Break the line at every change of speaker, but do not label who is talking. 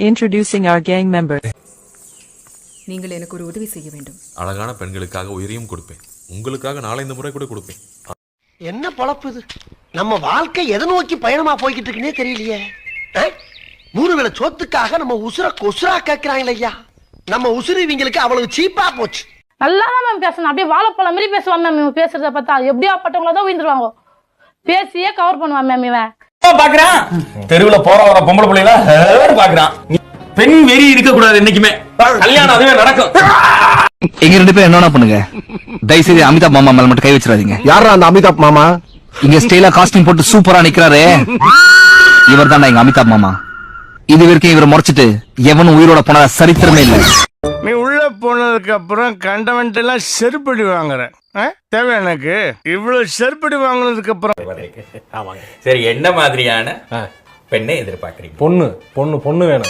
Introducing our gang member.
நீங்கள் எனக்கு ஒரு உதவி செய்ய வேண்டும்.
அழகான பெண்களுக்காக உயிரையும் கொடுப்பேன். உங்களுக்காக நாளை இந்த முறை கூட கொடுப்பேன்.
என்ன பொழப்பு இது? நம்ம வாழ்க்கை எதை நோக்கி பயணமா போய்கிட்டு இருக்குன்னே தெரியலையே. மூணு வேளை சோத்துக்காக நம்ம உசுரா கேட்கிறாங்களே ஐயா. நம்ம உசுறு இவங்களுக்கு அவ்வளவு சீப்பா போச்சு.
நல்லா தான் மேம் பேசணும். அப்படியே வாழைப்பழம் மாதிரி பேசுவான் மேம். இவன் பேசுறத பார்த்தா எப்படியா பட்டவங்கள தான் உயிர்ந்துருவாங்க. பேசியே கவர் பண்ணுவான் மேம். இவன்
பாக்குறான் தெருவுல போற வர பொம்பளை பிள்ளைல பாக்குறான். பெண் வெறி இருக்க கூடாது என்னைக்குமே. கல்யாணம் அதுவே நடக்கும்.
எங்க ரெண்டு பேரும் என்ன பண்ணுங்க, தயவுசெய்து அமிதாப் மாமா மேல மட்டும் கை வச்சிடாதீங்க.
யாரா அந்த அமிதாப் மாமா?
இங்க ஸ்டைலா காஸ்டியூம் போட்டு சூப்பரா நிக்கிறாரு, இவர் தான் எங்க அமிதாப் மாமா. இது வரைக்கும் இவரை முறைச்சிட்டு எவனும் உயிரோட போன சரித்திரமே இல்ல.
நீ உள்ள போனதுக்கு அப்புறம் கண்டவன்ட் எல்லாம் செருப்படி வாங்குற தேவை எனக்கு. இவ்வளவு செருப்படி வாங்கினதுக்கு அப்புறம்
சரி, என்ன மாதிரியான பெண்ணை எதிர்பார்க்கறீங்க?
பொண்ணு வேணும்.